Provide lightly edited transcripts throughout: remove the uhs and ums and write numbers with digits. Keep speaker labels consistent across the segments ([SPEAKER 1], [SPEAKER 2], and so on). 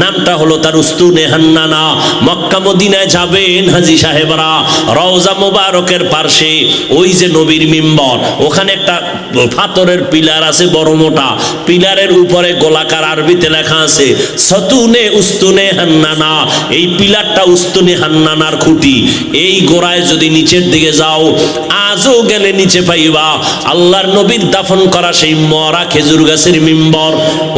[SPEAKER 1] নামটা হলো তার উস্তুনে হান্নানা। মক্কা মদিনায় যাবেন হাজী সাহেবরা, রওজা মোবারকের পাশে ওই যে নবীর মিম্বর, ওখানে একটা পাথরের পিলার আছে বড় মোটা, পিলারের উপরে গোলাকার আরবিতে লেখা আছে সতুনে উস্তুনে হান্নানা। এই পিলারটা উস্তুনে হান্নানার খুঁটি। এই গোড়ায় যদি নিচের দিকে যাও, আজও গেলে নিচে পাইবা আল্লাহর নবীর দাফন করা সেই মরা খেজুর গাছের মিম্বর,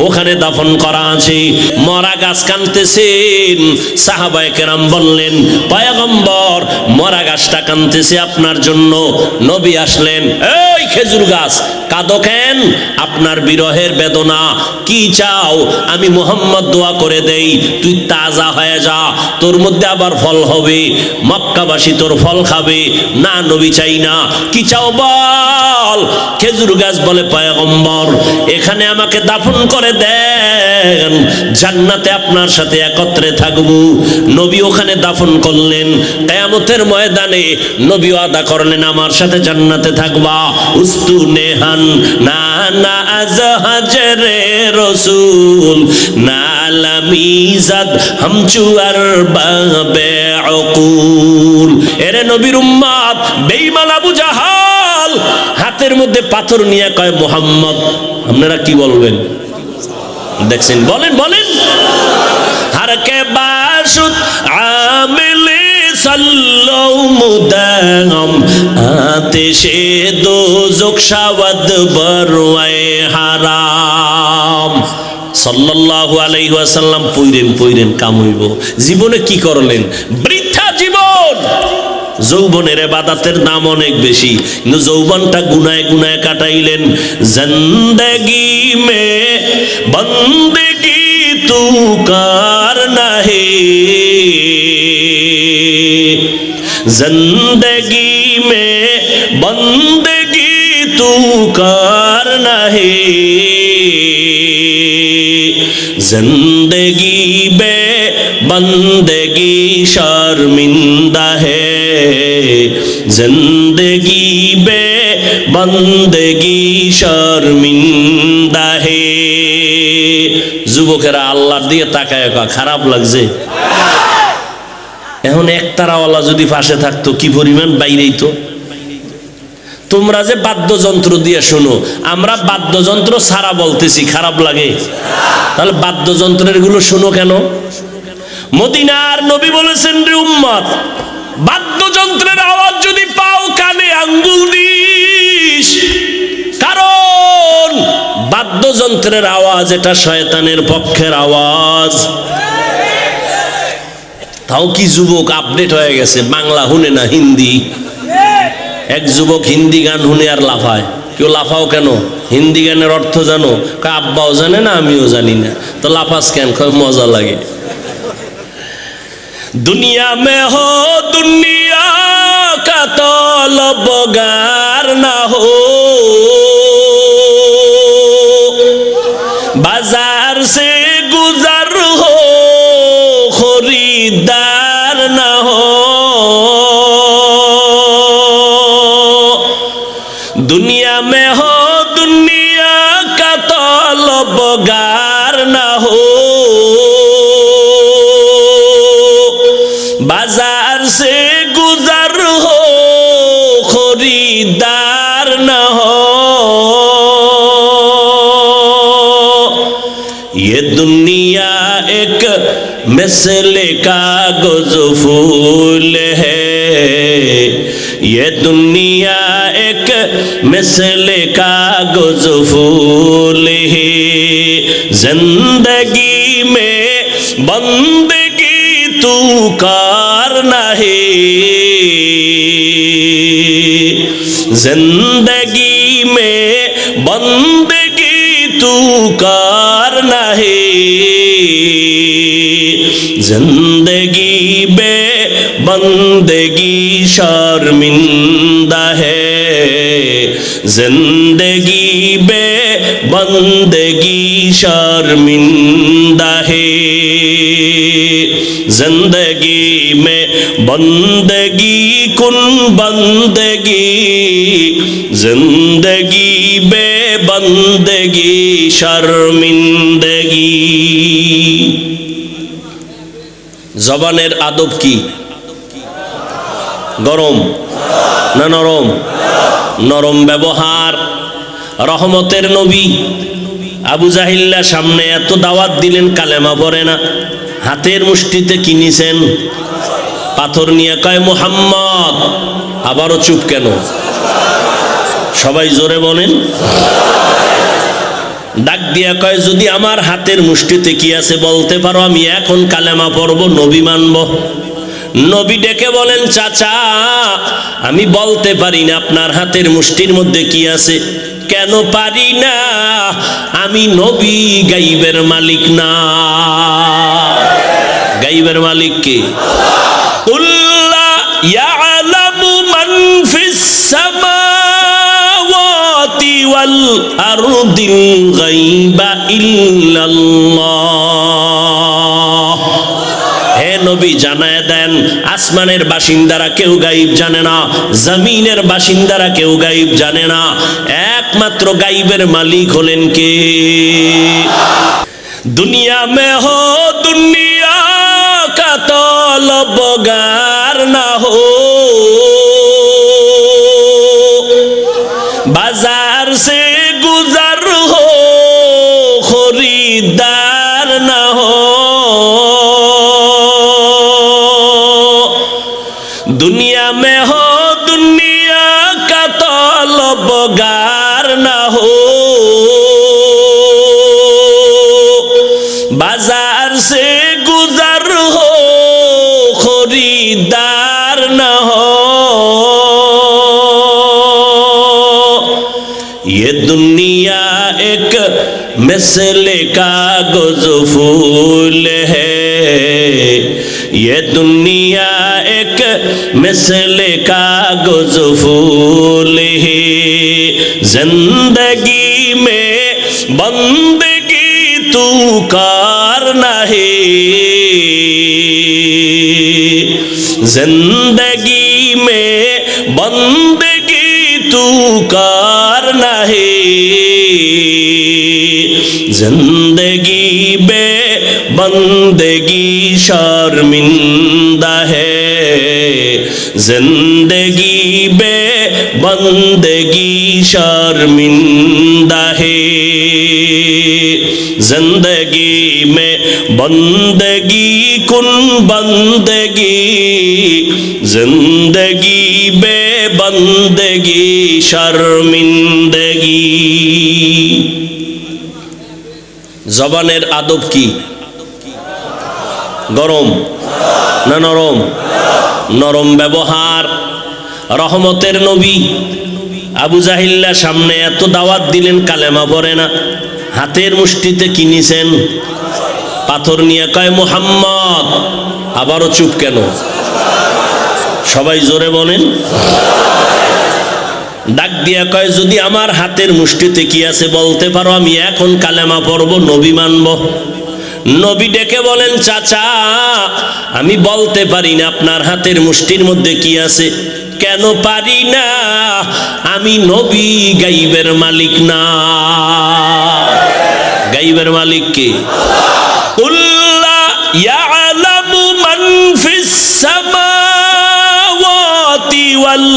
[SPEAKER 1] ওখানে দাফন করা আছে। মরা গাছ কানতেছেন, সাহাবায়ে কেরাম বললেন পয়গম্বর মরা গাছটা কানতেছে আপনার জন্য। নবী আসলেন, এই খেজুর গাছ কাঁদো কেন? আপনার বিরহের বেদনা। কি চাও? আমি মুহাম্মদ দোয়া করে দেই তুই তাজা হয়ে যা, তোর মধ্যে আবার ফল হবে, মক্কাবাসী তোর ফল খাবে। না নবী চাই না। কি চাও বল? খেজুর গাছ বলে পয়গম্বর এখানে আমাকে দাফন করে দেন, জান্নাতে আপনার সাথে একত্রে থাকবো। নবী ওখানে দাফন করলেন। কিয়ামতের ময়দানে নবী ওয়াদা করলেন আমার সাথে জান্নাতে থাকবা। উস্তুনে হান না না আজহাজরে রসুল নালামিজাদ হামচুয়ার বাবে উকুল। এরে নবীর উম্মত, বেঈমান আবু জাহাল হাতের মধ্যে পাথর নিয়ে কয় মুহাম্মদ। আপনারা কি বলবেন? দেখছেন, বলেন বলেন। হার কে বাসুদ আমিলে সাল্লাউ মুদাম আতেশে দোজক শাওয়াদ বরওয়ায়ে হারাম। সাল্লাল্লাহু আলাইহি ওয়াসাল্লাম পইরেন কাম হইব। জীবনে কি করলেন? বৃথা জীবন। যৌবনের ইবাদতের দাম অনেক বেশি, কিন্তু যৌবনটা গুনায় গুনায় কাটাইলেন। জিন্দেগি মে বন্দেগি তু করনা হে, जिंदगी में बंदगी तू करना है, जिंदगी में बंदगी शर्मिंदा है, जिंदगी में बंदगी शर्मिंदा है। যুবকেরা আল্লাহর দিকে তাকায় খারাপ লাগছে। এখন একতারাওয়ালা যদি পাশে থাকতো কি পরিমাণ বাইরেই তো। তোমরা যে বাদ্যযন্ত্র দিয়ে শোনো, আমরা বাদ্যযন্ত্র ছাড়া বলতেছি, খারাপ লাগে? তাহলে বাদ্যযন্ত্রের গুলো শোনো কেন? মদিনার নবী বলেছেন রে উম্মত, বাদ্যযন্ত্রের আওয়াজ যদি পাও কানে আঙ্গুল দিস, কারণ বাদ্যযন্ত্রের আওয়াজ এটা শয়তানের পক্ষের আওয়াজ। তাও কি যুবক আপডেট হয়ে গেছে, বাংলা শুনে না হিন্দি। এক যুবক হিন্দি গান শুনে আর লাফায়। কেউ লাফাও কেন? হিন্দি গানের অর্থ জানো? আব্বাও জানে না, আমিও জানি না, তো লাফাস কেন? মজা লাগে। দুনিয়া মে হো দুনিয়া কা তলবগার না হো, বাজার সে গুজর হো खरीदार न हो, दुनिया में हो दुनिया का तलबगार न हो, बाजार से गुजर हो खरीदार न हो। ये दुनिया एक मिसले कागज फूल है, ये दुनिया एक मिसले कागज फूल है, जिंदगी में बंदगी तू करना है, जिंदगी में बंदगी तू करना है, जिंदगी बे बंदगी शर्मिंदा है, जिंदगी बे बंदगी शर्मिंदा है, जिंदगी में बंदगी कुन बंदगी, जिंदगी बे बंदगी शर्मिंदगी। জবানের আদব কি? গরম না নরম? নরম ব্যবহার। রহমতের নবী আবু জাহিল্লা সামনে এত দাওয়াত দিলেন, কালেমা পড়ে না। হাতের মুষ্টিতে কি নিছেন? পাথর নিয়ে কয় মুহাম্মদ। আবারও চুপ কেন? সবাই জোরে বলেন। ডাক দিয়া কয় যদি আমার হাতের মুষ্টিতে কি আছে বলতে পারো, আমি এখন কালেমা পড়ব, নবী মানব। নবী ডেকে বলেন চাচা, আমি বলতে পারি না আপনার হাতের মুষ্টির মধ্যে কি আছে। কেন পারি না? আমি নবী, গাইবের মালিক না। গাইবের মালিক কে? কুল্লা ইয়ালামু মান ফিস সামাওয়াতি ওয়াল আরদিল গায়বা ইল্লাল্লাহ। হে নবী, জানায় দেন আসমানের বাসিন্দারা কেউ গায়েব জানে না, জমিনের বাসিন্দারা কেউ গায়েব জানে না। একমাত্র গায়েবের মালিক হলেন কে? দুনিয়া মে হো দুনিয়া কা তলবগার না হো, বাজার সে গুজর হো খরিদার না হো। दुनिया में हो दुनिया का तलबगार ना हो, बाजार से गुजर हो खरीदार ना हो। ये दुनिया एक मिसले कागज फूल है, ये दुनिया एक मिसले कागज फूल है। जिंदगी में बंदगी तू करना है, जिंदगी में बंदगी तू करना है। जिंदगी बे बंदगी शर्मिंदा है, जिंदगी बे बंदगी शर्मिंदा है। जिंदगी में बंदगी कुन बंदगी, जिंदगी बे बंदगी शर्मिंदगी। জবানের আদব কি? গরম না নরম? নরম ব্যবহার। রহমতের নবী আবু জাহিল্লা সামনে এত দাওয়াত দিলেন, কালেমা পড়ে না। হাতের মুষ্টিতে কি নিছেন? পাথর নিয়ে কয় মুহাম্মদ। আবারও চুপ কেন? সবাই জোরে বলেন। ডাক দিয়া কয় যদি আমার হাতের মুষ্টিতে কি আছে বলতে পারো, আমি এখন কালেমা পড়ব, নবী মানব। নবী ডেকে বলেন চাচা, আমি বলতে পারি না আপনার হাতের মুষ্টির মধ্যে কি আছে। কেন পারি না? আমি নবী, গাইবের মালিক না। গাইবের মালিক কে? কুল্লা ইয়ালামু মান ফিস সামাওয়াতি ওয়াল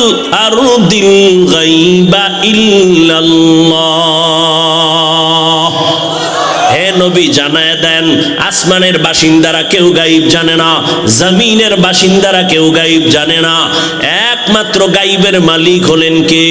[SPEAKER 1] আরদিল গায়বা ইল্লাল্লাহ। হে নবী, জানায় দেন আসমানের বাসিন্দারা কেউ গায়েব জানে না, জমিনের বাসিন্দারা কেউ গায়েব জানে না। একমাত্র গায়েবের মালিক হলেন কে?